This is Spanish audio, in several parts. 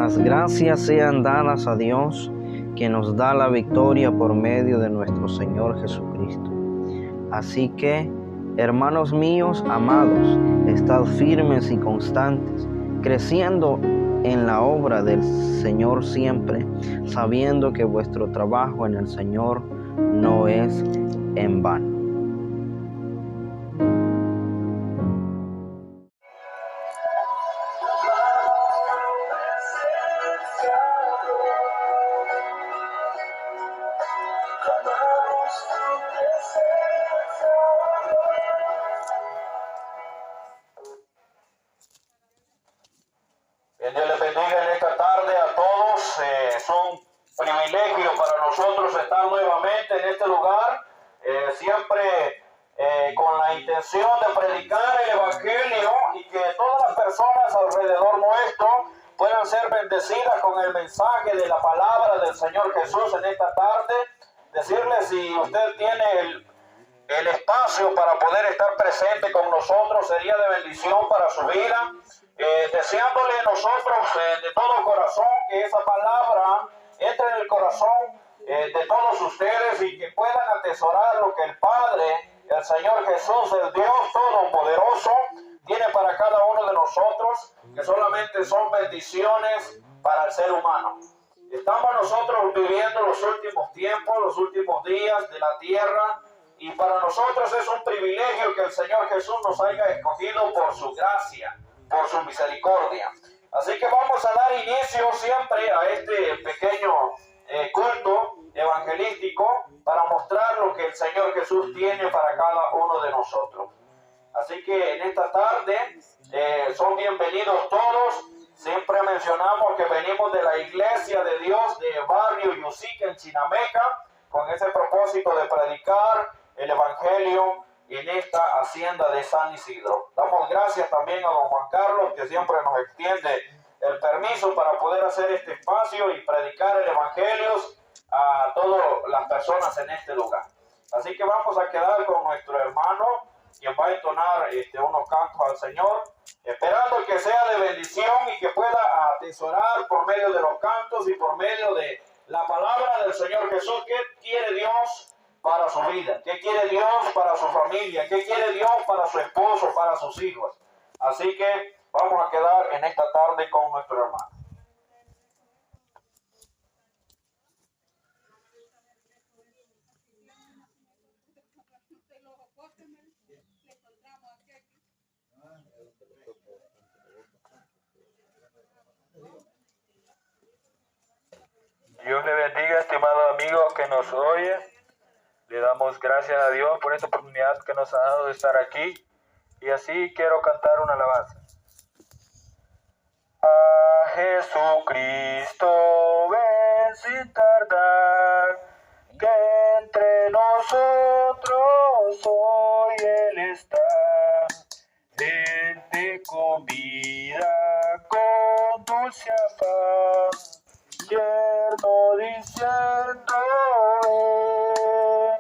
Las gracias sean dadas a Dios, que nos da la victoria por medio de nuestro Señor Jesucristo. Así que, hermanos míos amados, estad firmes y constantes, creciendo en la obra del Señor siempre, sabiendo que vuestro trabajo en el Señor no es en vano. Dios les bendiga en esta tarde a todos. Es un privilegio para nosotros estar nuevamente en este lugar, siempre con la intención de predicar el Evangelio y que todas las personas alrededor nuestro puedan ser bendecidas con el mensaje de la palabra del Señor Jesús en esta tarde. Decirle, si usted tiene el espacio para poder estar presente con nosotros, sería de bendición para su vida, deseándole nosotros de todo corazón que esa palabra entre en el corazón de todos ustedes y que puedan atesorar lo que el Padre, el Señor Jesús, el Dios Todopoderoso, tiene para cada uno de nosotros, que solamente son bendiciones para el ser humano. Estamos nosotros viviendo los últimos tiempos, los últimos días de la tierra, y para nosotros es un privilegio que el Señor Jesús nos haya escogido por su gracia, por su misericordia. Así que vamos a dar inicio siempre a este pequeño culto evangelístico para mostrar lo que el Señor Jesús tiene para cada uno de nosotros. Así que en esta tarde son bienvenidos todos. Siempre mencionamos que venimos de la Iglesia de Dios de Barrio Yusica en Chinameca, con ese propósito de predicar el Evangelio en esta hacienda de San Isidro. Damos gracias también a don Juan Carlos, que siempre nos extiende el permiso para poder hacer este espacio y predicar el Evangelio a todas las personas en este lugar. Así que vamos a quedar con nuestro hermano, quien va a entonar unos cantos al Señor, esperando que sea de bendición y que pueda atesorar por medio de los cantos y por medio de la palabra del Señor Jesús. ¿Qué quiere Dios para su vida? ¿Qué quiere Dios para su familia? ¿Qué quiere Dios para su esposo, para sus hijos? Así que vamos a quedar en esta tarde con nuestro hermano. Dios le bendiga, estimado amigo que nos oye. Le damos gracias a Dios por esta oportunidad que nos ha dado de estar aquí. Y así quiero cantar una alabanza. A Jesucristo ven sin tardar, que entre nosotros hoy Él está. Él te convida con dulce afán, tierno diciendo ven.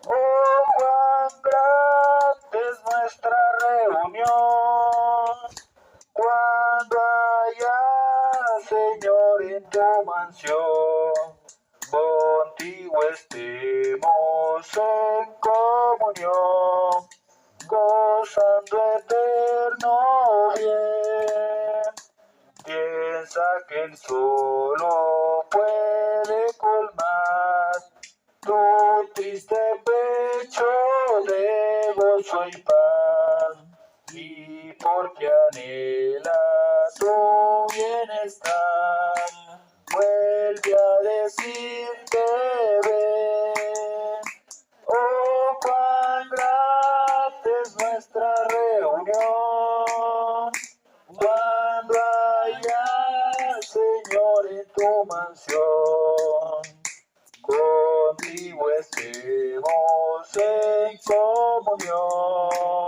Oh, cuán grande es nuestra reunión, cuando haya, Señor, en tu mansión, contigo estemos en comunión, gozando eterno bien. Piensa que Él solo puede colmar tu triste pecho de gozo y paz, y porque anhela tu bienestar, vuelve a decirte ven. Oh, cuán grande es nuestra reunión, cuando haya, Señor, en tu mansión, contigo estemos en comunión,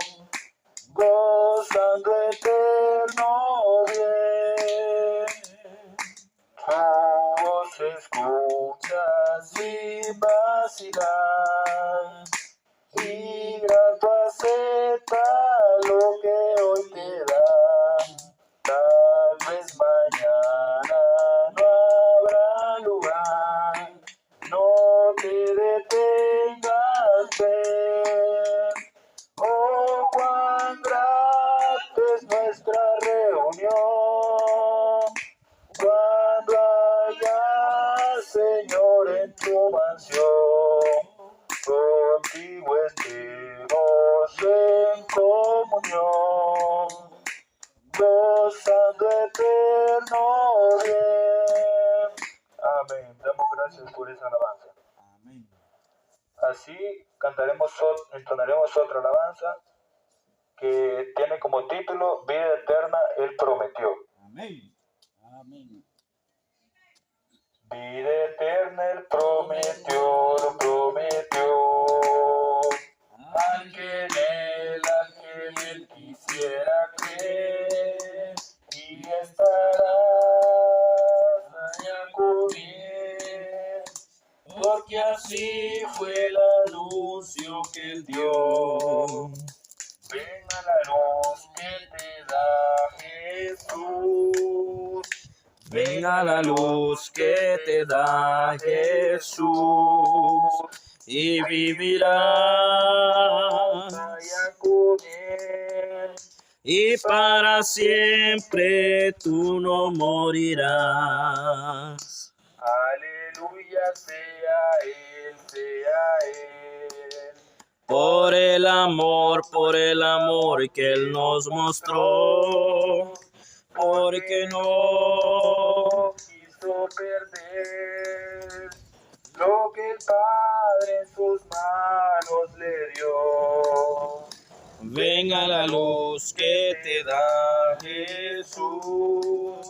gozando eterno bien. Tu voz escuchas sin vacilar, y grato acepta lo que hoy te da. Tal vez mañana Señor, en tu mansión. Contigo estemos en comunión, gozando eterno bien. Amén. Damos gracias por esa alabanza. Amén. Así entonaremos otra alabanza que tiene como título Vida eterna Él prometió. Amén. Amén. Vida eterna Él prometió, lo prometió. Al que en él quisiera creer y estarás allá con él, porque así fue el anuncio que él dio. Ven a la luz que te da Jesús. Ven a la luz que te da Jesús y vivirás Allá con él. y para siempre tú no morirás. Aleluya, sea Él, sea Él. Por el amor que Él nos mostró, porque no quiso perder lo que el Padre en sus manos le dio. ven a la luz que te da Jesús.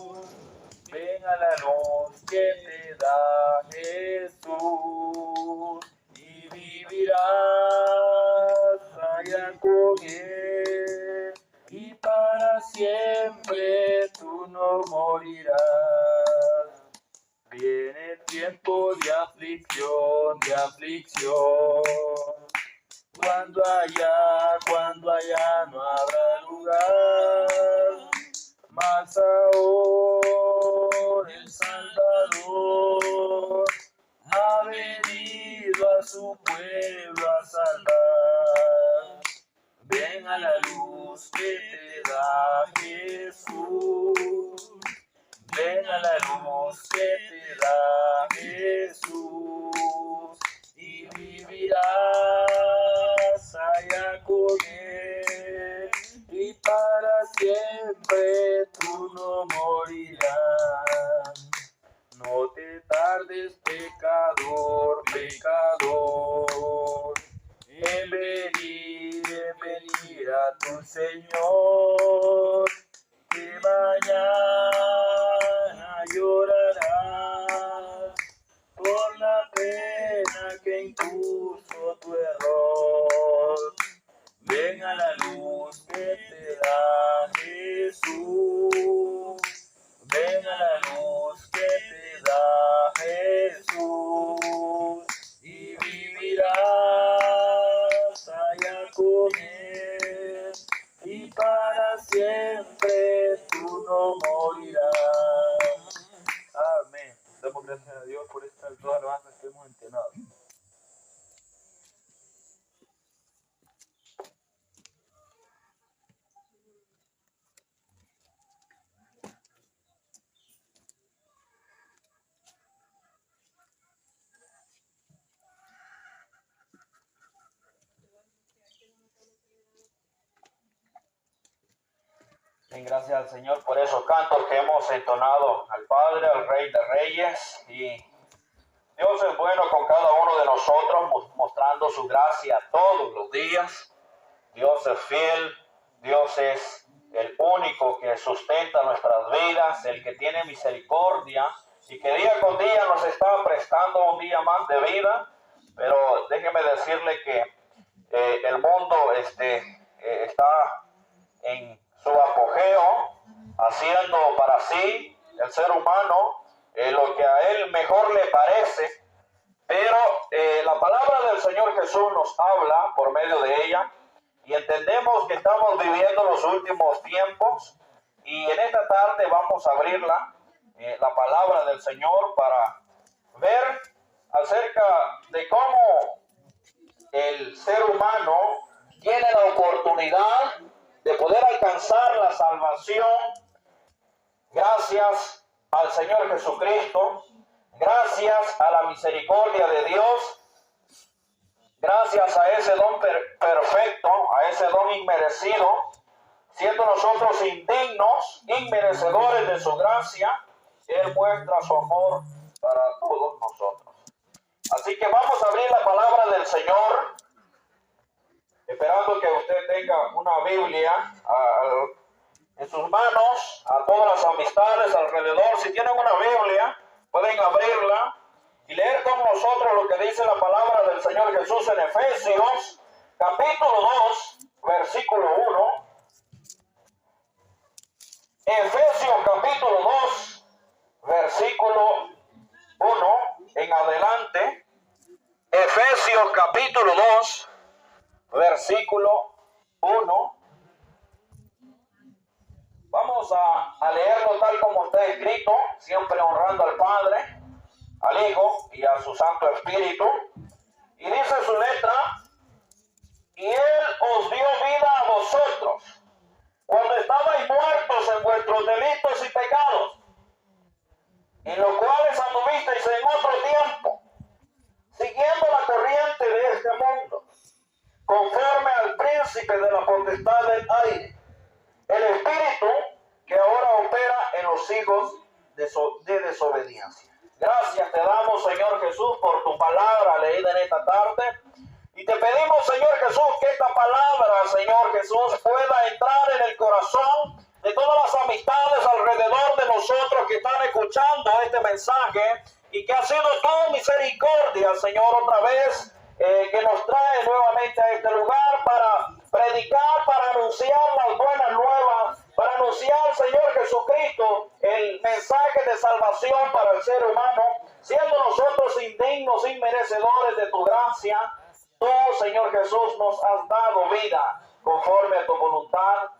Ven a la luz que te da Jesús y vivirás allá con él y para siempre tú no morirás. Viene tiempo de aflicción, cuando allá no habrá lugar, mas ahora el Salvador ha venido a su pueblo a salvar. Ven a la luz que te da Jesús. Ven a la luz que te da Jesús y vivirás allá con él y para siempre tú no morirás. No te tardes, pecador, en venir a tu Señor, que mañana llorarás por la pena que impuso tu error. Ven a la luz que te da Jesús. Ven a la luz que te da Jesús y vivirás allá con él y para siempre tú no morirás. Amén. Damos gracias a Dios por estas dos alabanzas que hemos entonado. Bien, gracias al Señor por esos cantos que hemos entonado al Padre, al Rey de Reyes. Y Dios es bueno con cada uno de nosotros, mostrando su gracia todos los días. Dios es fiel, Dios es el único que sustenta nuestras vidas, el que tiene misericordia y que día con día nos está prestando un día más de vida. Pero déjeme decirle que el mundo está en su apogeo, haciendo para sí el ser humano lo que a él mejor le parece, pero la palabra del Señor Jesús nos habla por medio de ella y entendemos que estamos viviendo los últimos tiempos y en esta tarde vamos a abrir la palabra del Señor para ver acerca de cómo el ser humano tiene la oportunidad de poder alcanzar la salvación gracias al Señor Jesucristo, gracias gracias a la misericordia de Dios, gracias a ese don perfecto, a ese don inmerecido, siendo nosotros indignos, inmerecedores de su gracia, Él muestra su amor para todos nosotros. Así que vamos a abrir la palabra del Señor, esperando que usted tenga una Biblia en sus manos, a todas las amistades alrededor. Si tienen una Biblia, pueden abrirla y leer con nosotros lo que dice la palabra del Señor Jesús en Efesios, capítulo 2, versículo 1. Efesios capítulo 2, versículo 1 en adelante. Efesios capítulo 2, versículo 1. Vamos a leerlo tal como está escrito, siempre honrando al Padre, al Hijo y a su Santo Espíritu. Y dice su letra: y Él os dio vida a vosotros cuando estabais muertos en vuestros delitos y pecados, en los cuales anduvisteis en otro tiempo, siguiendo la corriente de este mundo, conforme al príncipe de la potestad del aire, el espíritu que ahora opera en los hijos de desobediencia. Gracias te damos, Señor Jesús, por tu palabra leída en esta tarde. Y te pedimos, Señor Jesús, que esta palabra, Señor Jesús, pueda entrar en el corazón de todas las amistades alrededor de nosotros que están escuchando este mensaje, y que ha sido tu misericordia, Señor, otra vez, que nos trae nuevamente a este lugar para predicar, para anunciar las buenas nuevas, para anunciar, Señor Jesucristo, el mensaje de salvación para el ser humano, siendo nosotros indignos, inmerecedores de tu gracia. Tú, Señor Jesús, nos has dado vida conforme a tu voluntad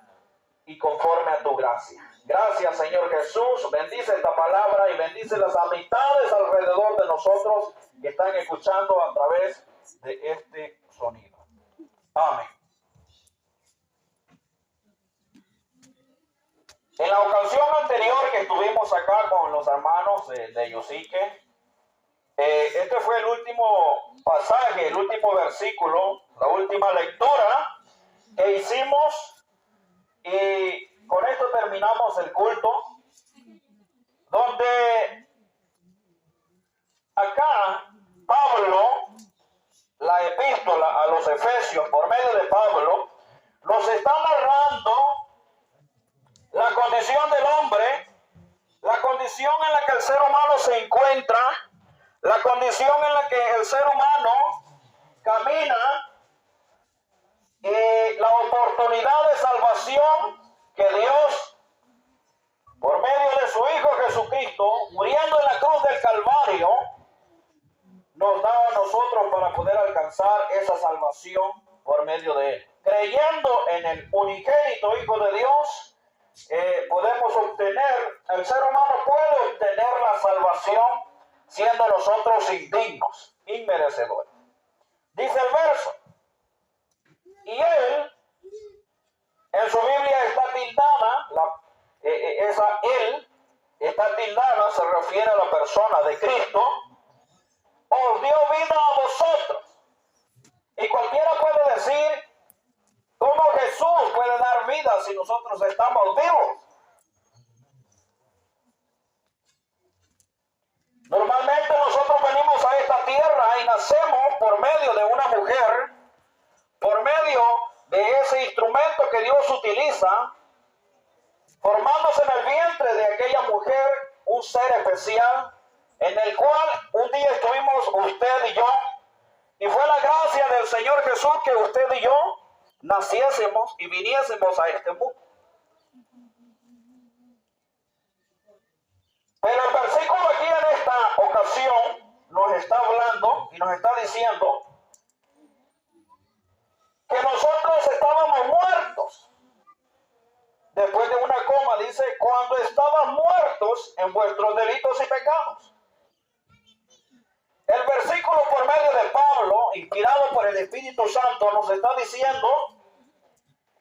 y conforme a tu gracia. Gracias, Señor Jesús. Bendice esta palabra y bendice las amistades alrededor de nosotros que están escuchando a través de este sonido. Amén. En la ocasión anterior que estuvimos acá con los hermanos de Yosique, este fue el último pasaje, el último versículo, la última lectura que hicimos, y con esto terminamos el culto, donde acá Pablo, la epístola a los Efesios por medio de Pablo, nos está narrando la condición del hombre, la condición en la que el ser humano se encuentra, la condición en la que el ser humano camina, y la oportunidad de salvación que Dios, por medio de su Hijo Jesucristo, muriendo en la cruz del Calvario, nos da a nosotros para poder alcanzar esa salvación por medio de Él. Creyendo en el unigénito Hijo de Dios, podemos obtener, el ser humano puede obtener la salvación siendo nosotros indignos, inmerecedores. Dice el verso: y Él, en su Biblia está tildada, esa Él está tildada, se refiere a la persona de Cristo, os dio vida a vosotros. Y cualquiera puede decir: ¿cómo Jesús puede dar vida si nosotros estamos vivos? Normalmente nosotros venimos a esta tierra y nacemos por medio de una mujer, por medio de ese instrumento que Dios utiliza, formándose en el vientre de aquella mujer un ser especial, en el cual un día estuvimos usted y yo, y fue la gracia del Señor Jesús que usted y yo naciésemos y viniésemos a este mundo. Pero el versículo aquí en esta ocasión nos está hablando y nos está diciendo que nosotros estábamos muertos. Después de una coma dice: cuando estaban muertos en vuestros delitos y pecados. El versículo por medio de Pablo, inspirado por el Espíritu Santo, nos está diciendo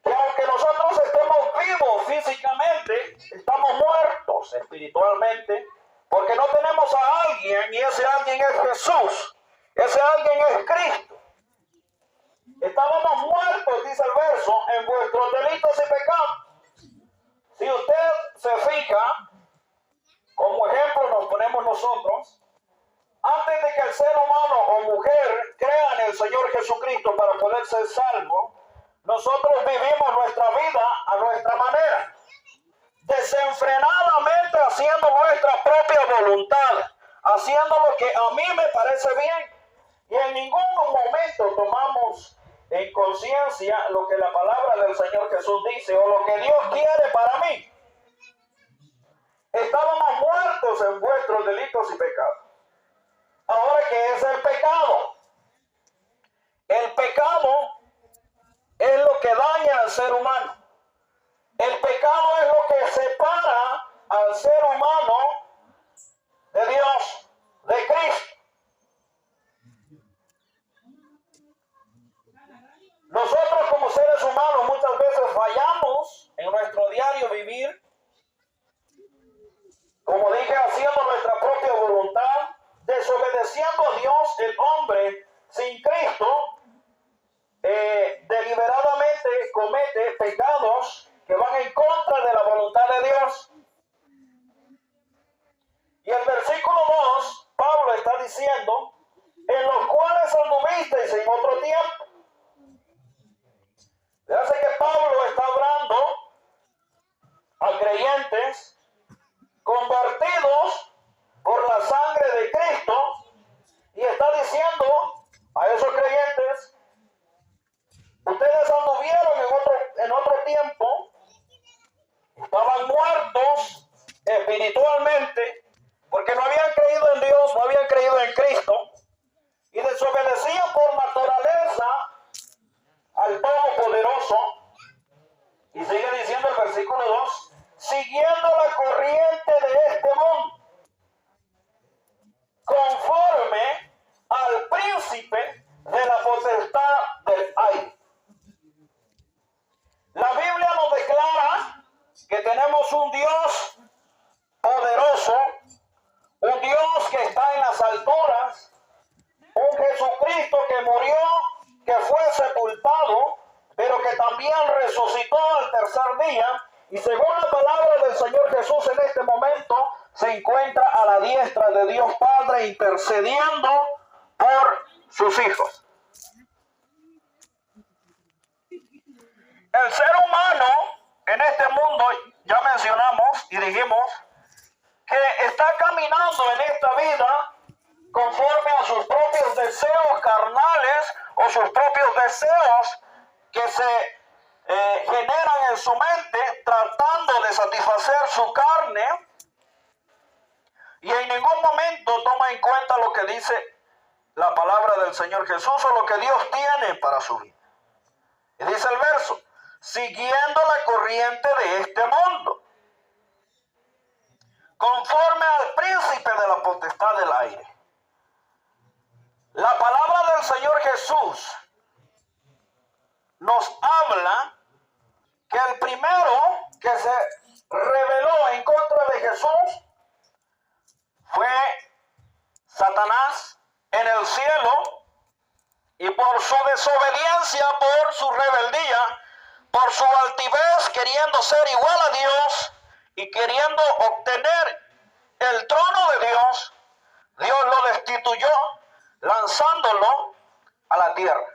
que aunque nosotros estemos vivos físicamente, estamos muertos espiritualmente, porque porque no tenemos a alguien, y ese alguien es Jesús. Ese alguien es Cristo. Estábamos muertos, dice el verso, en vuestros delitos y pecados. Si usted se fija, como ejemplo nos ponemos nosotros, antes de que el ser humano o mujer crea en el Señor Jesucristo para poder ser salvo, nosotros vivimos nuestra vida a nuestra manera, desenfrenadamente haciendo nuestra propia voluntad, haciendo lo que a mí me parece bien, y en ningún momento tomamos en conciencia lo que la palabra del Señor Jesús dice o lo que Dios quiere para mí. Estábamos muertos en vuestros delitos y pecados. Ahora, ¿qué es el pecado? El pecado es lo que daña al ser humano. El pecado es lo que separa al ser humano de Dios, de Cristo. Nosotros como seres humanos muchas veces fallamos en nuestro diario vivir, como dije, haciendo nuestra propia voluntad, desobedeciendo a Dios. El hombre sin Cristo deliberadamente comete pecados que van en contra de la voluntad de Dios. Y el versículo 2, Pablo está diciendo, en los cuales anduvisteis en otro tiempo. Fíjense que Pablo está hablando a creyentes convertidos por la sangre de Cristo, y está diciendo a esos creyentes: ustedes anduvieron en otro tiempo, estaban muertos espiritualmente, porque no habían creído en Dios, no habían creído en Cristo, y desobedecían por naturaleza al Todopoderoso. Y sigue diciendo el versículo 2, siguiendo la corriente de este mundo, conforme al príncipe de la potestad del aire. La Biblia nos declara que tenemos un Dios poderoso, un Dios que está en las alturas, un Jesucristo que murió, que fue sepultado, pero que también resucitó al tercer día, y según la palabra del Señor Jesús en este momento se encuentra a la diestra de Dios Padre intercediendo por sus hijos. El ser humano en este mundo, ya mencionamos y dijimos que está caminando en esta vida conforme a sus propios deseos carnales o sus propios deseos que se generan en su mente, tratando de satisfacer su carne, y en ningún momento toma en cuenta lo que dice la palabra del Señor Jesús o lo que Dios tiene para su vida. Y dice el verso, siguiendo la corriente de este mundo, conforme al príncipe de la potestad del aire. La palabra del Señor Jesús nos habla que el primero que se rebeló en contra de Jesús fue Satanás en el cielo, y por su desobediencia, por su rebeldía, por su altivez, queriendo ser igual a Dios y queriendo obtener el trono de Dios, Dios lo destituyó lanzándolo a la tierra.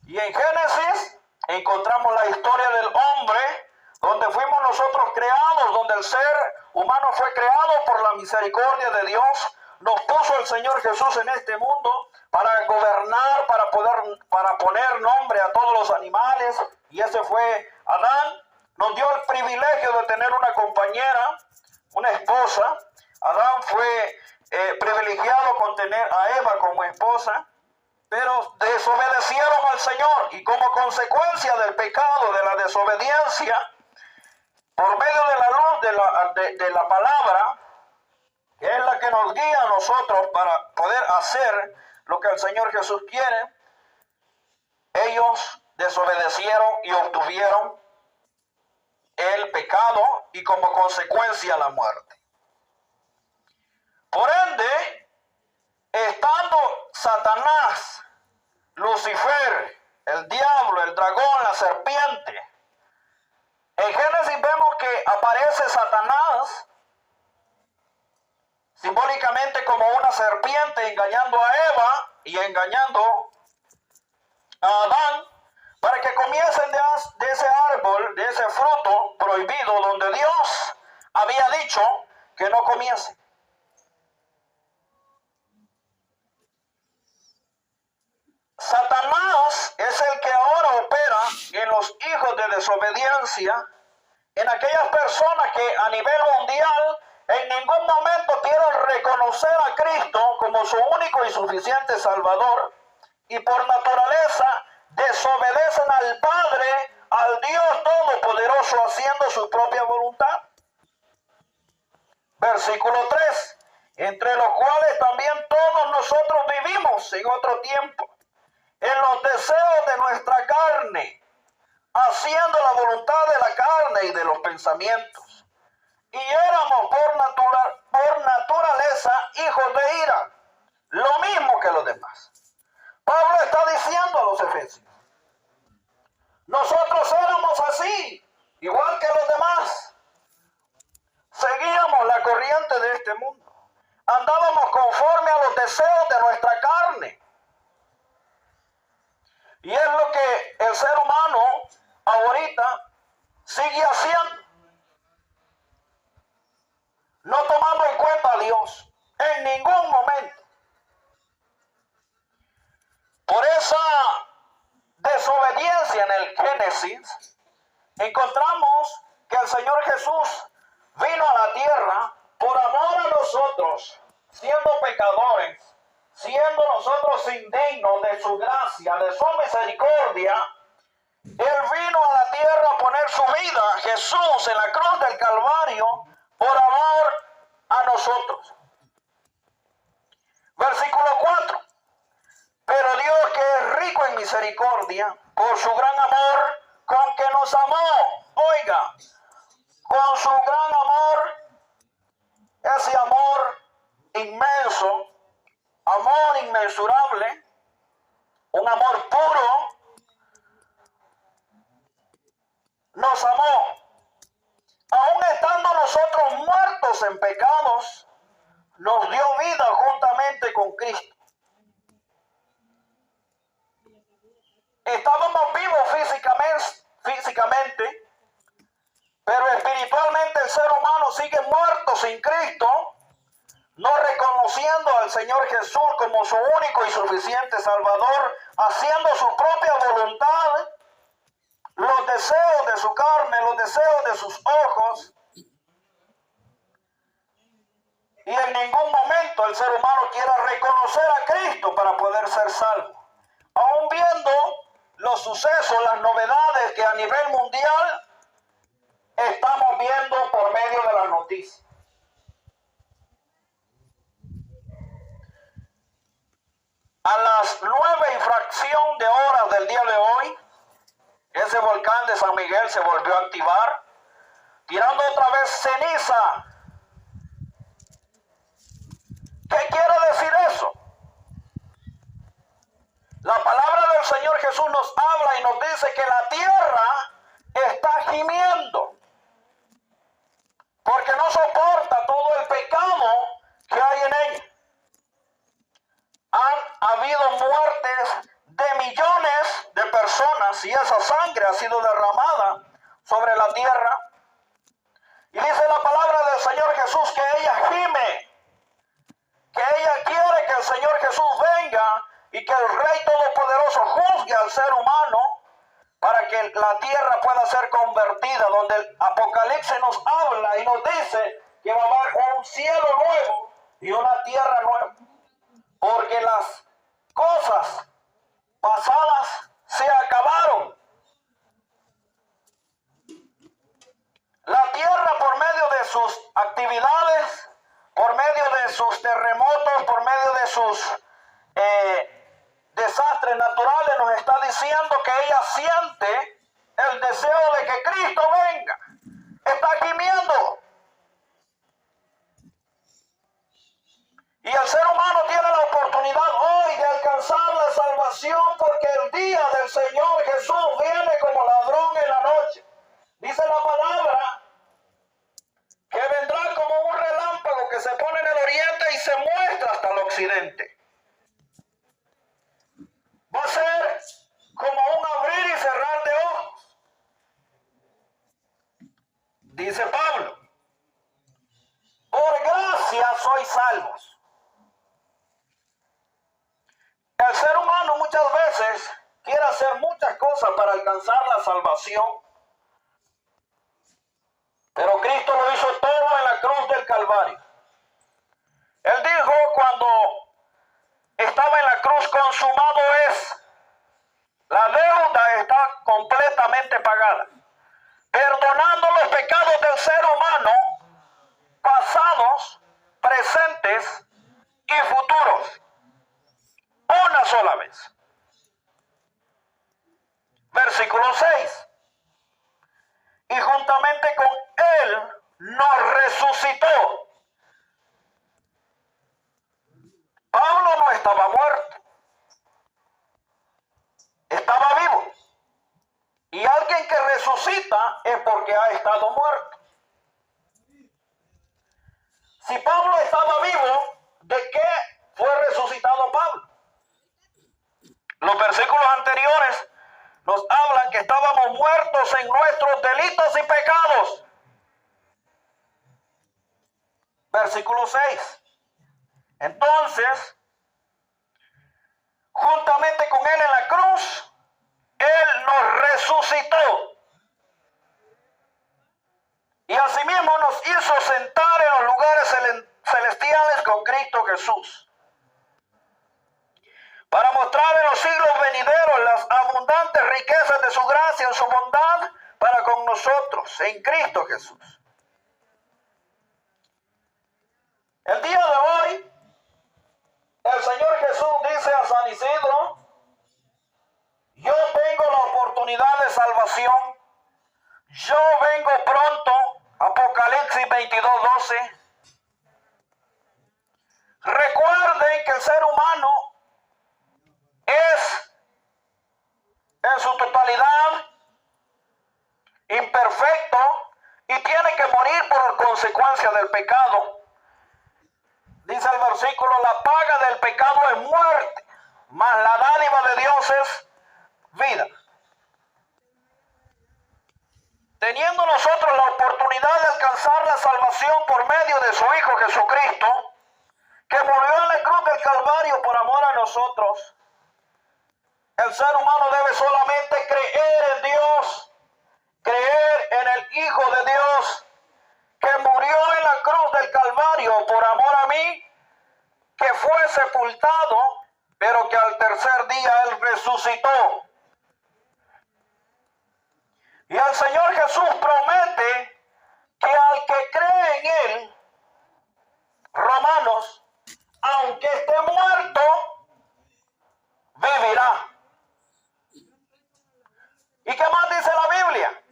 Y en Génesis encontramos la historia del hombre, donde fuimos nosotros creados, donde el ser humano fue creado por la misericordia de Dios. Nos puso el Señor Jesús en este mundo para gobernar, para poner nombre a todos los animales, y ese fue Adán. Nos dio el privilegio de tener una compañera, una esposa. Adán fue privilegiado con tener a Eva como esposa, pero desobedecieron al Señor, y como consecuencia del pecado, de la desobediencia, por medio de la luz de la palabra, que es la que nos guía a nosotros para poder hacer lo que el Señor Jesús quiere, ellos desobedecieron y obtuvieron el pecado y como consecuencia la muerte. Por ende, estando Satanás, Lucifer, el diablo, el dragón, la serpiente, en Génesis vemos que aparece Satanás simbólicamente como una serpiente engañando a Eva y engañando a Adán para que comiesen de ese árbol, de ese fruto prohibido donde Dios había dicho que no comiesen. Satanás es el que ahora opera en los hijos de desobediencia, en aquellas personas que a nivel mundial en ningún momento quieren reconocer a Cristo como su único y suficiente Salvador y por naturaleza desobedecen al Padre, al Dios Todopoderoso, haciendo su propia voluntad. Versículo 3, entre los cuales también todos nosotros vivimos en otro tiempo, en los deseos de nuestra carne, haciendo la voluntad de la carne y de los pensamientos. Y éramos por naturaleza hijos de ira, lo mismo que los demás. Pablo está diciendo a los efesios, nosotros éramos así, igual que los demás. Seguíamos la corriente de este mundo. Andábamos conforme a los deseos de nuestra carne. Y es lo que el ser humano ahorita sigue haciendo. No tomando en cuenta a Dios en ningún momento. Por esa desobediencia en el Génesis, encontramos que el Señor Jesús vino a la tierra por amor a nosotros, siendo pecadores, siendo nosotros indignos de su gracia, de su misericordia. Él vino a la tierra a poner su vida, Jesús, en la cruz del Calvario, por amor a nosotros. Versículo 4. Pero Dios, que es rico en misericordia, por su gran amor con que nos amó, oiga, con su gran amor, ese amor inmenso, amor inmensurable, un amor puro, nos amó. Aún estando nosotros muertos en pecados, nos dio vida juntamente con Cristo. Estábamos vivos físicamente, pero espiritualmente el ser humano sigue muerto sin Cristo, no reconociendo al Señor Jesús como su único y suficiente Salvador, haciendo su propia voluntad, los deseos de su carne, los deseos de sus ojos. Y en ningún momento el ser humano quiere reconocer a Cristo para poder ser salvo. Aún viendo los sucesos, las novedades que a nivel mundial estamos viendo por medio de las noticias. A las 9:00 de horas del día de hoy, ese volcán de San Miguel se volvió a activar, tirando otra vez ceniza. ¿Qué quiere decir eso? La palabra del Señor Jesús nos habla y nos dice que la tierra está gimiendo, porque no soporta todo el pecado que hay en ella. Han habido muertes de millones de personas y esa sangre ha sido derramada sobre la tierra. Y dice la palabra del Señor Jesús que ella gime, que ella quiere que el Señor Jesús venga y que el Rey Todopoderoso juzgue al ser humano para que la tierra pueda ser convertida, donde el Apocalipsis nos habla y nos dice que va a haber un cielo nuevo y una tierra nueva, porque las cosas pasadas se acabaron. La tierra, por medio de sus actividades, por medio de sus terremotos, por medio de sus desastres naturales, nos está diciendo que ella siente el deseo de que Cristo venga. Está gimiendo. Y el ser humano tiene la oportunidad hoy de alcanzar la salvación porque el día del Señor Jesús viene como ladrón en la noche. Dice la palabra que vendrá como un relámpago que se pone en el oriente y se muestra hasta el occidente. Va a ser como un abrir y cerrar de ojos. Dice Pablo, por gracia sois salvos. El ser humano muchas veces quiere hacer muchas cosas para alcanzar la salvación, pero Cristo lo hizo todo en la cruz del Calvario. Él dijo cuando estaba en la cruz, consumado es. La deuda está completamente pagada, perdonando los pecados del ser humano, pasados, presentes y futuros, una sola vez. Versículo 6. Y juntamente con Él nos resucitó. Pablo no estaba muerto, estaba vivo. Y alguien que resucita es porque ha estado muerto. Si Pablo estaba vivo, ¿de qué fue resucitado Pablo? Los versículos anteriores nos hablan que estábamos muertos en nuestros delitos y pecados. Versículo 6. Entonces, juntamente con Él en la cruz, Él nos resucitó. Y asimismo nos hizo sentar en los lugares celestiales con Cristo Jesús, para mostrar en los siglos venideros las abundantes riquezas de su gracia en su bondad para con nosotros, en Cristo Jesús. El día de hoy, el Señor Jesús dice a San Isidro, yo tengo la oportunidad de salvación, yo vengo pronto, Apocalipsis 22:12. Recuerden que el ser humano es en su totalidad imperfecto y tiene que morir por consecuencia del pecado. Dice el versículo, la paga del pecado es muerte, mas la dádiva de Dios es vida. Teniendo nosotros la oportunidad de alcanzar la salvación por medio de su Hijo Jesucristo, que murió en la cruz del Calvario por amor a nosotros, el ser humano debe solamente creer en Dios, creer en el Hijo de Dios, que murió en la cruz del Calvario por amor a mí, que fue sepultado, pero que al tercer día Él resucitó. Y el Señor Jesús promete que al que cree en Él, Romanos, aunque esté muerto, vivirá. ¿Y qué más dice la Biblia?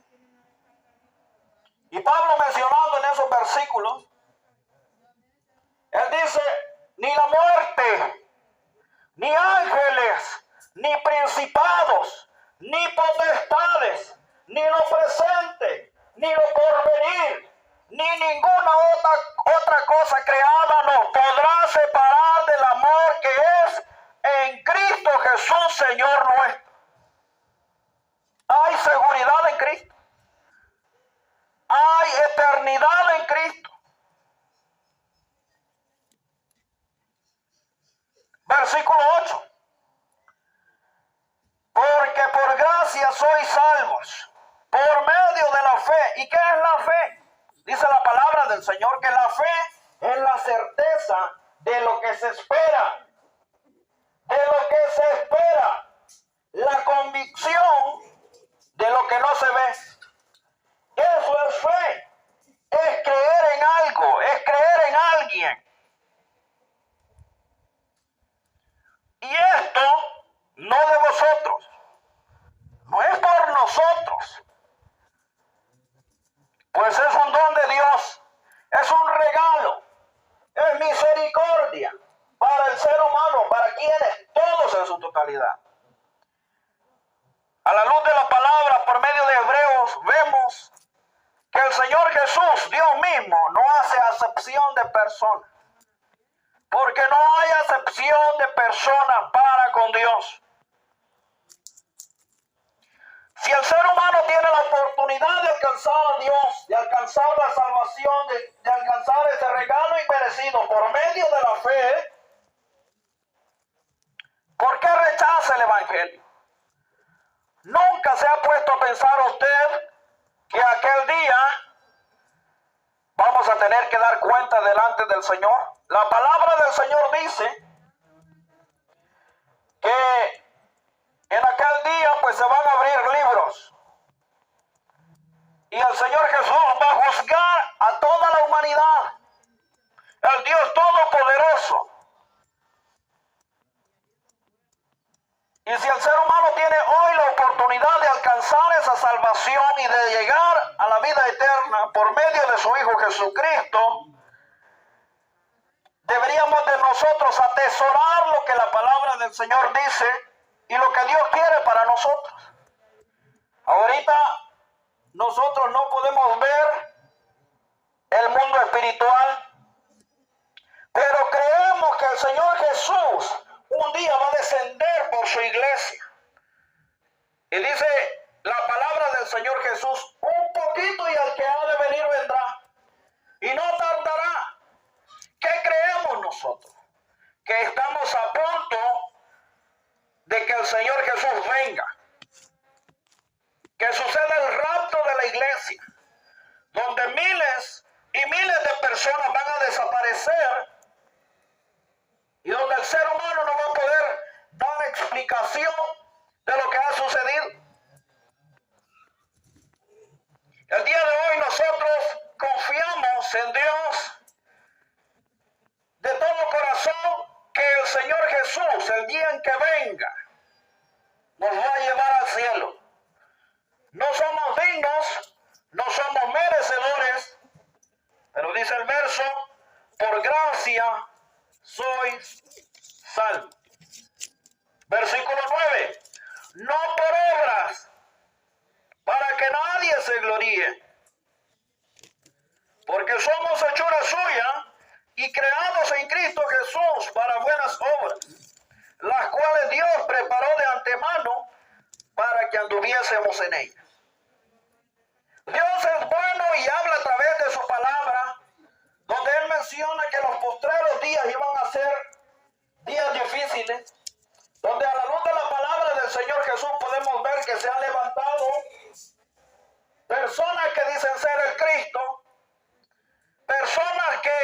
Y Pablo mencionando en esos versículos, él dice, ni la muerte, ni ángeles, ni principados, ni potestades, ni lo presente, ni lo porvenir, ni ninguna otra cosa creada nos podrá separar del amor que es en Cristo Jesús, Señor nuestro. Hay seguridad en Cristo. Hay eternidad en Cristo. Versículo 8. Porque por gracia sois salvos, por medio de la fe. ¿Y qué es la fe? Dice la palabra del Señor que la fe es la certeza de lo que se espera. De lo que se espera. La convicción de lo que no se ve. Eso es fe. Es creer en algo, es creer en alguien. Y esto no de vosotros, no es por nosotros, pues es un don de Dios, es un regalo, es misericordia. totalidad. A la luz de la palabra, por medio de Hebreos, vemos que el Señor Jesús, Dios mismo, no hace acepción de personas. Porque no hay acepción de personas para con Dios. Si el ser humano tiene la oportunidad de alcanzar a Dios, de alcanzar la salvación, de alcanzar ese regalo inmerecido por medio de la fe, ¿por qué rechaza el Evangelio? ¿Nunca se ha puesto a pensar usted que aquel día vamos a tener que dar cuenta delante del Señor? La palabra del Señor dice que en aquel día pues se van a abrir libros y el Señor Jesús va a juzgar a toda la humanidad, el Dios Todopoderoso. Y si el ser humano tiene hoy la oportunidad de alcanzar esa salvación y de llegar a la vida eterna por medio de su Hijo Jesucristo, deberíamos de nosotros atesorar lo que la palabra del Señor dice y lo que Dios quiere para nosotros. Ahorita nosotros no podemos ver el mundo espiritual, pero creemos que el Señor Jesús un día va a descender por su iglesia. Y dice la palabra del Señor Jesús, un poquito y el que ha de venir vendrá. Y no tardará. ¿Qué creemos nosotros? Que estamos a punto de que el Señor Jesús venga. Que suceda el rapto de la iglesia, donde miles y miles de personas van a desaparecer y donde el ser humano no va a poder dar explicación de lo que ha sucedido. El día de hoy nosotros confiamos en Dios de todo corazón que el Señor Jesús, el día en que venga, nos va a llevar al cielo. No somos dignos, no somos merecedores, pero dice el verso, por gracia sois salvos. Versículo 9, no por obras, para que nadie se gloríe, porque somos hechura suya y creados en Cristo Jesús para buenas obras, las cuales Dios preparó de antemano para que anduviésemos en ellas. Dios es bueno y habla a través de su palabra, donde Él menciona que los postreros días iban a ser días difíciles, donde a la luz de la palabra del Señor Jesús podemos ver que se han levantado personas que dicen ser el Cristo, personas que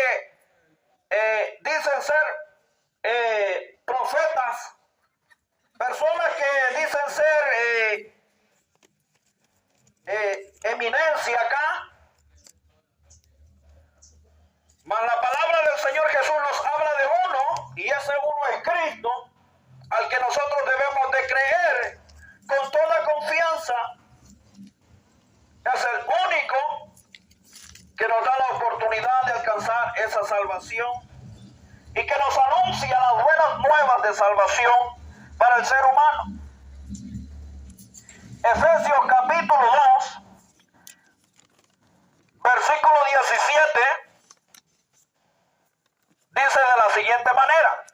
dicen ser profetas, personas que dicen ser eminencia acá, mas la palabra del Señor Jesús nos habla de uno, y ese uno es Cristo, al que nosotros debemos de creer con toda confianza. Es el único que nos da la oportunidad de alcanzar esa salvación y que nos anuncia las buenas nuevas de salvación para el ser humano. Efesios capítulo 2, versículo 17, dice de la siguiente manera: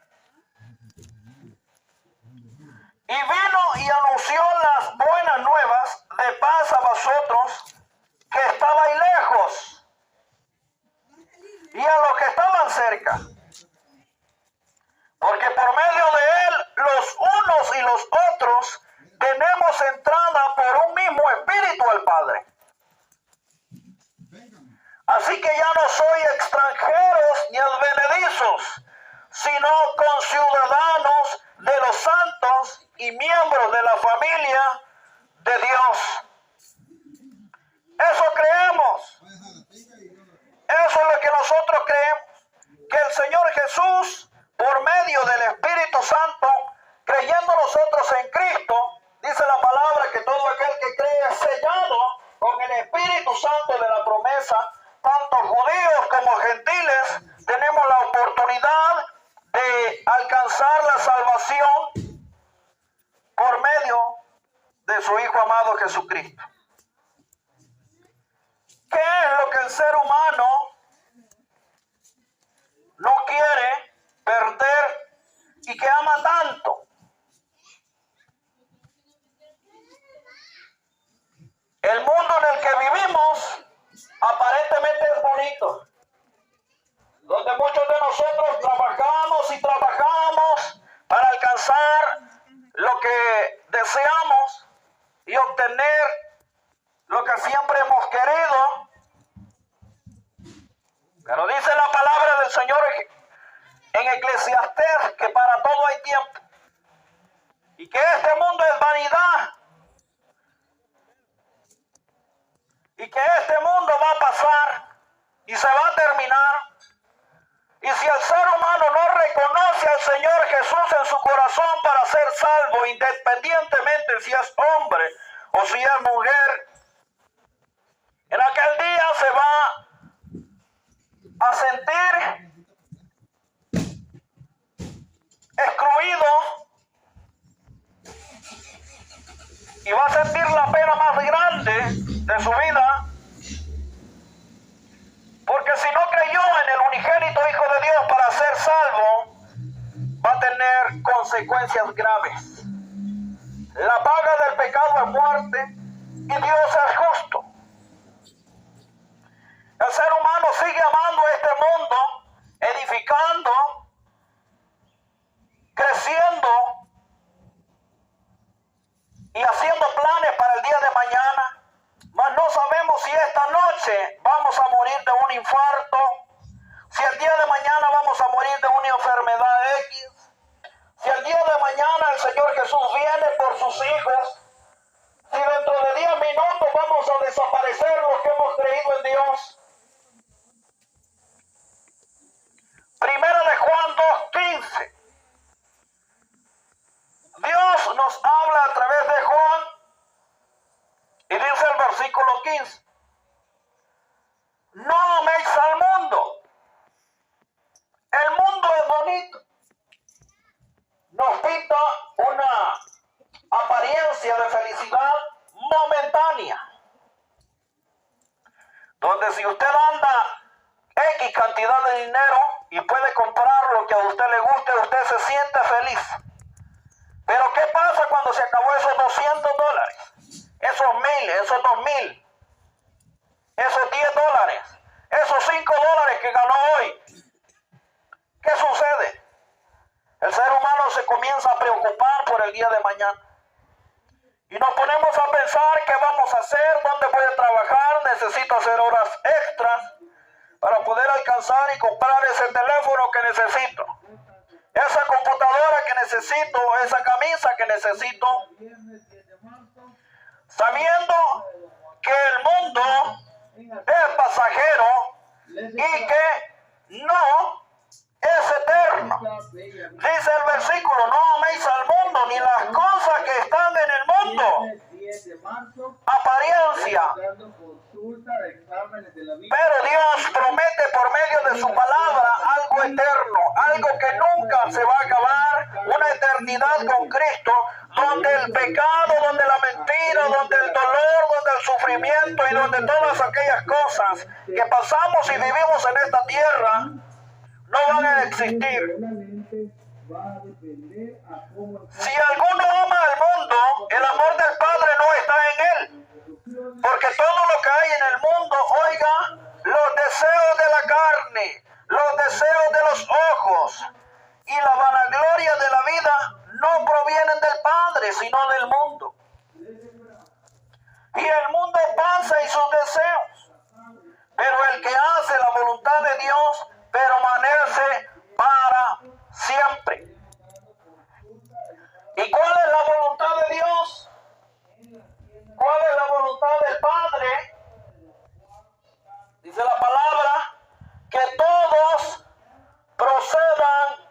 y vino y anunció las buenas nuevas de paz a vosotros que estabais lejos y a los que estaban cerca, porque por medio de él los unos y los otros tenemos entrada por un mismo espíritu al Padre. Así que ya no sois extranjeros ni advenedizos, sino conciudadanos de los santos y miembros de la familia de Dios. Eso creemos. Eso es lo que nosotros creemos. Que el Señor Jesús, por medio del Espíritu Santo, creyendo nosotros en Cristo, dice la palabra que todo aquel que cree es sellado con el Espíritu Santo de la promesa. Tanto judíos como gentiles tenemos la oportunidad de alcanzar la salvación su Hijo amado Jesucristo. ¿Qué es lo que el ser humano no quiere perder y que ama tanto? El mundo en el que vivimos aparentemente es bonito, donde muchos de nosotros trabajamos y trabajamos para alcanzar lo que deseamos y obtener lo que siempre hemos querido. Pero dice la palabra del Señor en Eclesiastés que para todo hay tiempo y que este mundo es vanidad y que este mundo va a pasar y se va a terminar. Y si el ser humano no reconoce al Señor Jesús en su corazón para ser salvo, independientemente si es hombre o si es mujer, en aquel día se va a sentir excluido y va a sentir la pena más grande de su vida, porque si no creyó en el unigénito Hijo de Dios para ser salvo, va a tener consecuencias graves. La paga del pecado es muerte y Dios es justo. El ser humano sigue amando este mundo, edificando, creciendo y haciendo planes para el día de mañana, mas no sabemos si esta noche vamos a morir de un infarto, si el día de mañana vamos a morir de una enfermedad X, si el día de mañana el Señor Jesús viene por sus hijos, si dentro de 10 minutos vamos a desaparecer los que hemos creído en Dios. Primera de Juan 2:15. Dios nos habla a través de Juan y dice el versículo 15: no améis al mundo. El mundo es bonito. Nos pinta una apariencia de felicidad momentánea, donde si usted anda X cantidad de dinero y puede comprar lo que a usted le guste, usted se siente feliz. Pero ¿qué pasa cuando se acabó esos $200? Esos 1,000, esos 2,000, esos $10, esos $5 que ganó hoy. ¿Qué sucede? El ser humano se comienza a preocupar por el día de mañana. Y nos ponemos a pensar qué vamos a hacer, dónde voy a trabajar, necesito hacer horas extras para poder alcanzar y comprar ese teléfono que necesito, esa computadora que necesito, esa camisa que necesito, sabiendo que el mundo es pasajero y que no es eterno. Dice el versículo: no améis al mundo ni las cosas que están en el mundo. Apariencia. Pero Dios promete por medio de su palabra algo eterno, algo que nunca se va a acabar, una eternidad con Cristo, donde el pecado, donde la mentira, donde el dolor, donde el sufrimiento y donde todas aquellas cosas que pasamos y vivimos en esta tierra no van a existir. Si alguno ama al mundo, el amor del Padre no está en él. Porque todo lo que hay en el mundo, oiga, los deseos de la carne, los deseos de los ojos y la vanagloria de la vida no provienen del Padre, sino del mundo. Y el mundo pasa y sus deseos, pero el que hace la voluntad de Dios permanece para siempre. ¿Y cuál es la voluntad de Dios? ¿Cuál es la voluntad del Padre? Dice la palabra que todos procedan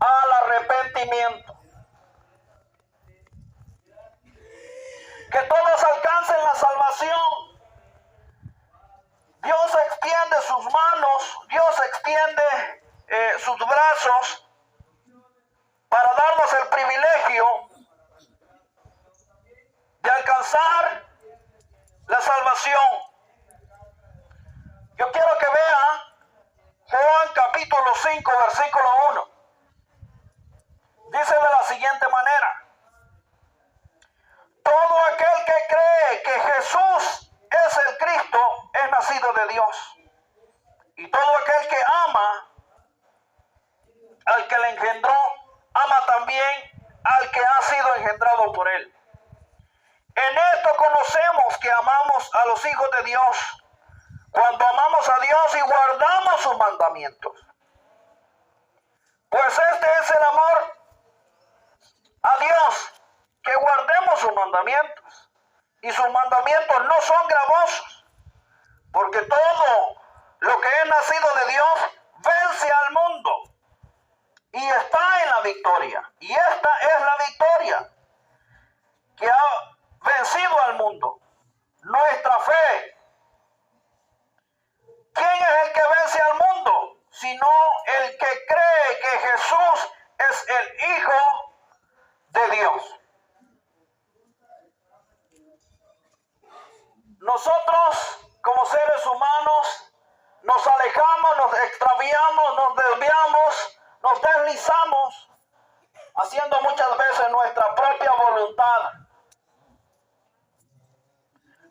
al arrepentimiento, que todos alcancen la salvación. Dios extiende sus manos, Dios extiende sus brazos para darnos el privilegio de alcanzar la salvación. Yo quiero que vea Juan capítulo 5, versículo 1. Dice de la siguiente manera: todo aquel que cree que Jesús es el Cristo es nacido de Dios. Y todo aquel que ama al que le engendró, ama también al que ha sido engendrado por él. En esto conocemos que amamos a los hijos de Dios, cuando amamos a Dios y guardamos sus mandamientos. Pues este es el amor a Dios, que guardemos sus mandamientos. Y sus mandamientos no son gravosos, porque todo lo que es nacido de Dios vence al mundo y está en la victoria. Y esta es la victoria que ha vencido al mundo, nuestra fe. ¿Quién es el que vence al mundo? Sino el que cree que Jesús es el Hijo de Dios. Nosotros, como seres humanos, nos alejamos, nos extraviamos, nos desviamos, nos deslizamos, haciendo muchas veces nuestra propia voluntad.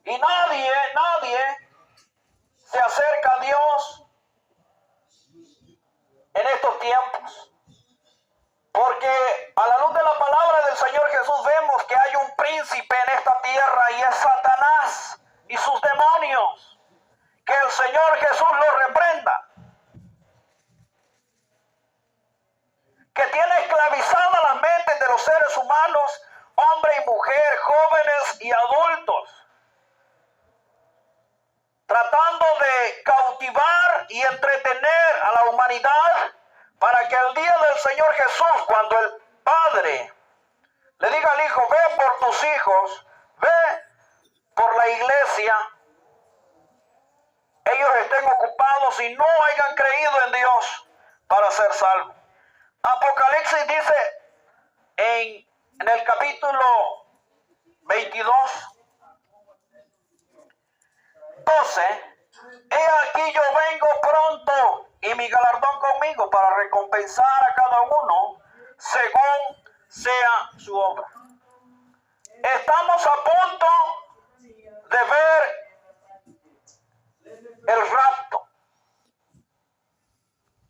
Y nadie se acerca a Dios en estos tiempos. Porque a la luz de la palabra del Señor Jesús vemos que hay un príncipe en esta tierra y es Satanás y sus demonios. Que el Señor Jesús lo reprenda. Que tiene esclavizadas las mentes de los seres humanos, hombre y mujer, jóvenes y adultos, tratando de cautivar y entretener a la humanidad para que el día del Señor Jesús, cuando el Padre le diga al Hijo: ve por tus hijos, ve por la iglesia, ellos estén ocupados y no hayan creído en Dios para ser salvos. Apocalipsis dice en el capítulo 22, 12: he aquí yo vengo pronto y mi galardón conmigo para recompensar a cada uno según sea su obra. Estamos a punto de ver el rapto.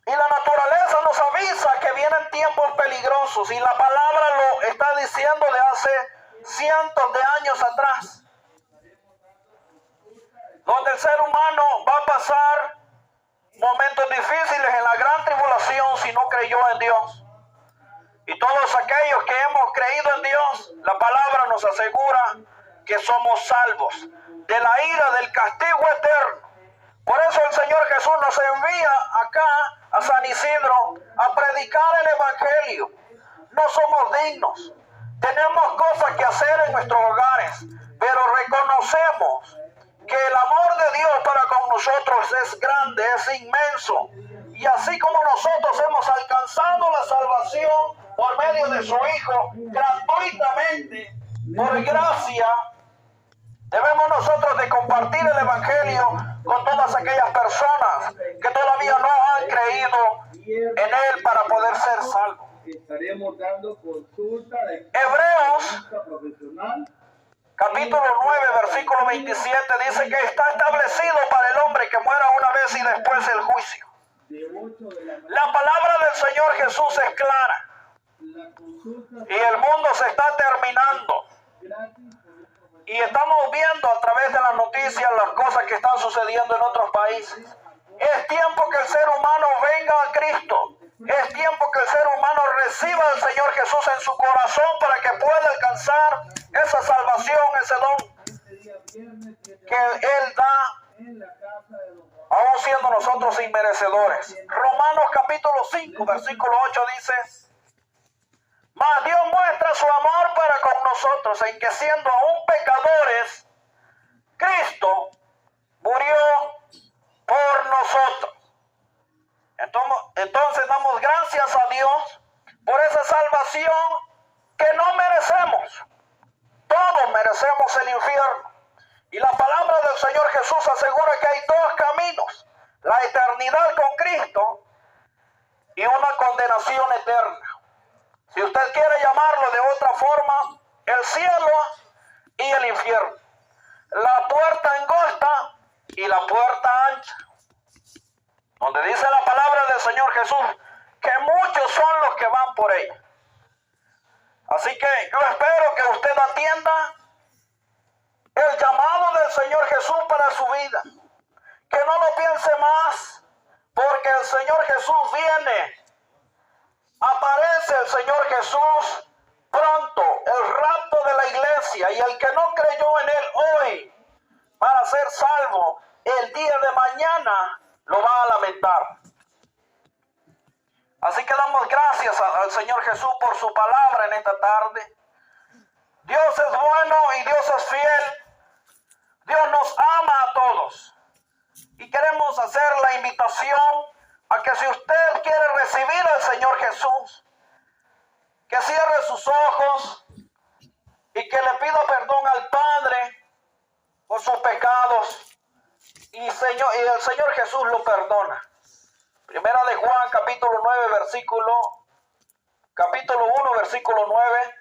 Y la naturaleza nos avisa que vienen tiempos peligrosos, y la palabra lo está diciendo de hace cientos de años atrás, donde el ser humano va a pasar momentos difíciles en la gran tribulación si no creyó en Dios. Y todos aquellos que hemos creído en Dios, la palabra nos asegura que somos salvos de la ira del castigo eterno. Por eso el Señor Jesús nos envía acá a San Isidro a predicar el Evangelio. No somos dignos, tenemos cosas que hacer en nuestros hogares, pero reconocemos que el amor de Dios para con nosotros es grande, es inmenso. Y así como nosotros hemos alcanzado la salvación por medio de su Hijo gratuitamente, por gracia, debemos nosotros de compartir el Evangelio con todas aquellas personas que todavía no han creído en Él para poder ser salvos. Estaremos dando consulta de Hebreos profesional. Capítulo 9, versículo 27 dice que está establecido para el hombre que muera una vez y después el juicio. La palabra del Señor Jesús es clara y el mundo se está terminando. Y estamos viendo a través de las noticias las cosas que están sucediendo en otros países. Es tiempo que el ser humano venga a Cristo. Es tiempo que el ser humano reciba al Señor Jesús en su corazón para que pueda alcanzar esa salvación, ese don que Él da, aún siendo nosotros inmerecedores. Romanos capítulo 5, versículo 8 dice: mas Dios muestra su amor para con nosotros en que, siendo aún pecadores, Cristo murió por nosotros. Entonces damos gracias a Dios por esa salvación que no merecemos. Todos merecemos tendríamos el infierno. Y la palabra del Señor Jesús asegura que hay dos caminos: la eternidad con Cristo y una condenación eterna. Si usted quiere llamarlo de otra forma, el cielo y el infierno. La puerta angosta y la puerta ancha. Donde dice la palabra del Señor Jesús que muchos son los que van por ella. Así que yo espero que usted atienda el llamado del Señor Jesús para su vida. Que no lo piense más, porque el Señor Jesús viene. Aparece el Señor Jesús pronto, el rapto de la iglesia, y el que no creyó en Él hoy para ser salvo, el día de mañana lo va a lamentar. Así que damos gracias al Señor Jesús por su palabra en esta tarde. Dios es bueno y Dios es fiel. Dios nos ama a todos. Y queremos hacer la invitación a que si usted quiere recibir al Señor Jesús, que cierre sus ojos y que le pida perdón al Padre por sus pecados. Y el Señor Jesús lo perdona. Primera de Juan, capítulo 1, versículo 9,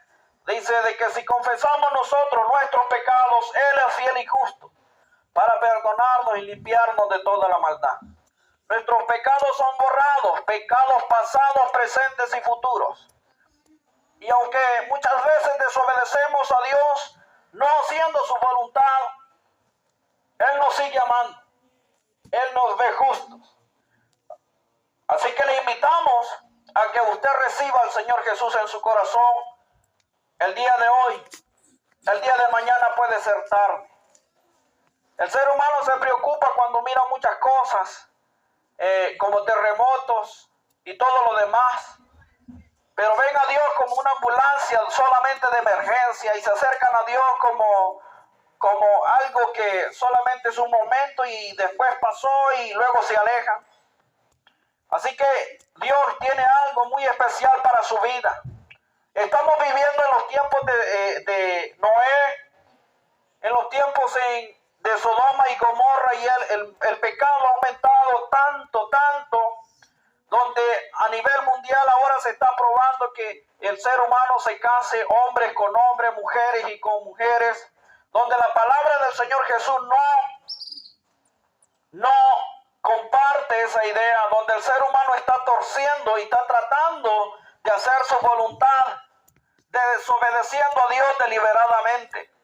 dice de que si confesamos nosotros nuestros pecados, Él es fiel y justo para perdonarnos y limpiarnos de toda la maldad. Nuestros pecados son borrados, pecados pasados, presentes y futuros. Y aunque muchas veces desobedecemos a Dios, no haciendo su voluntad, Él nos sigue amando. Él nos ve justos. Así que le invitamos a que usted reciba al Señor Jesús en su corazón el día de hoy. El día de mañana puede ser tarde. El ser humano se preocupa cuando mira muchas cosas, como terremotos y todo lo demás. Pero ven a Dios como una ambulancia solamente de emergencia y se acercan a Dios como algo que solamente es un momento y después pasó y luego se alejan. Así que Dios tiene algo muy especial para su vida. Estamos viviendo en los tiempos de Noé, en los tiempos de Sodoma y Gomorra, y el pecado ha aumentado tanto, donde a nivel mundial ahora se está probando que el ser humano se case hombres con hombres, mujeres y con mujeres, donde la palabra del Señor Jesús no comparte esa idea, donde el ser humano está torciendo y está tratando de hacer su voluntad, desobedeciendo a Dios deliberadamente.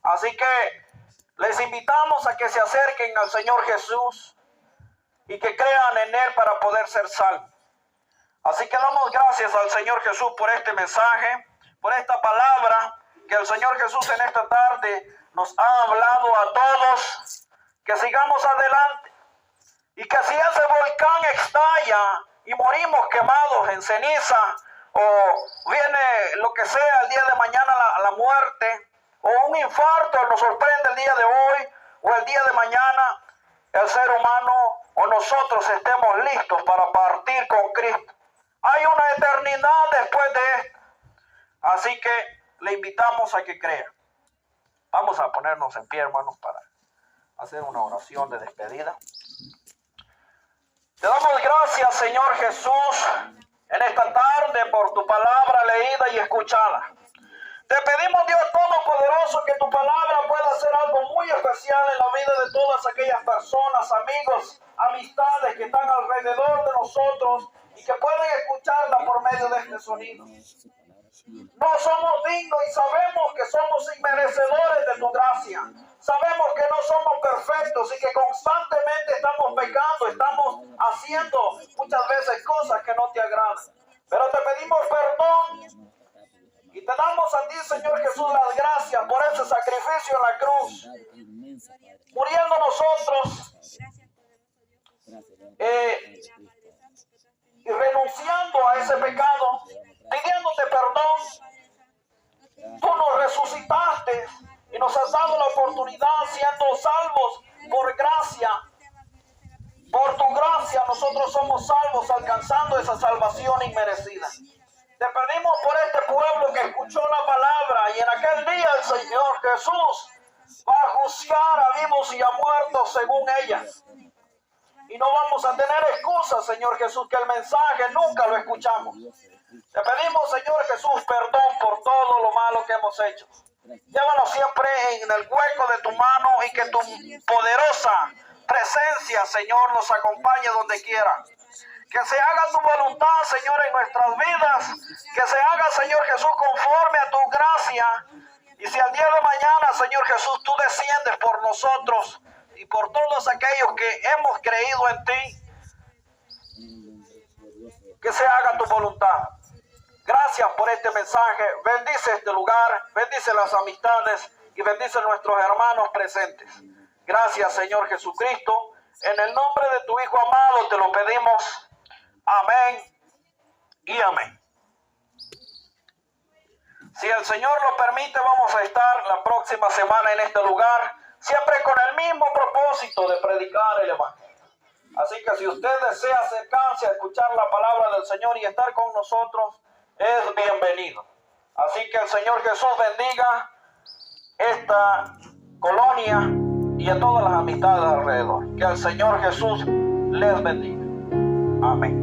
Así que les invitamos a que se acerquen al Señor Jesús y que crean en Él para poder ser salvos. Así que damos gracias al Señor Jesús por este mensaje, por esta palabra que el Señor Jesús en esta tarde nos ha hablado a todos, que sigamos adelante y que si ese volcán estalla y morimos quemados en ceniza, o viene lo que sea el día de mañana la muerte, o un infarto nos sorprende el día de hoy o el día de mañana, el ser humano o nosotros estemos listos para partir con Cristo. Hay una eternidad después de esto. Así que le invitamos a que crea. Vamos a ponernos en pie, hermanos, para hacer una oración de despedida. Te damos gracias, Señor Jesús, en esta tarde por tu palabra leída y escuchada. Te pedimos, Dios Todopoderoso, que tu palabra pueda hacer algo muy especial en la vida de todas aquellas personas, amigos, amistades que están alrededor de nosotros y que pueden escucharla por medio de este sonido. No somos dignos y sabemos que somos inmerecedores de tu gracia. Sabemos que no somos perfectos y que constantemente estamos pecando, estamos haciendo muchas veces cosas que no te agradan. Pero te pedimos perdón y te damos a ti, Señor Jesús, las gracias por ese sacrificio en la cruz. Muriendo nosotros y renunciando a ese pecado, pidiéndote perdón. Tú nos resucitaste y nos has dado la oportunidad, siendo salvos por gracia. Por tu gracia nosotros somos salvos, alcanzando esa salvación inmerecida. Te pedimos por este pueblo que escuchó la palabra y en aquel día el Señor Jesús va a juzgar a vivos y a muertos según ellas. Y no vamos a tener excusas, Señor Jesús, que el mensaje nunca lo escuchamos. Te pedimos, Señor Jesús, perdón por todo lo malo que hemos hecho. Llévanos siempre en el hueco de tu mano y que tu poderosa presencia, Señor, nos acompañe donde quiera. Que se haga tu voluntad, Señor, en nuestras vidas. Que se haga, Señor Jesús, conforme a tu gracia. Y si al día de mañana, Señor Jesús, tú desciendes por nosotros y por todos aquellos que hemos creído en ti, que se haga tu voluntad. Gracias por este mensaje. Bendice este lugar, bendice las amistades y bendice nuestros hermanos presentes. Gracias, Señor Jesucristo. En el nombre de tu Hijo amado te lo pedimos. Amén y amén. Si el Señor lo permite, vamos a estar la próxima semana en este lugar, siempre con el mismo propósito de predicar el Evangelio. Así que si usted desea acercarse a escuchar la palabra del Señor y estar con nosotros, es bienvenido. Así que el Señor Jesús bendiga esta colonia y a todas las amistades alrededor. Que el Señor Jesús les bendiga. Amén.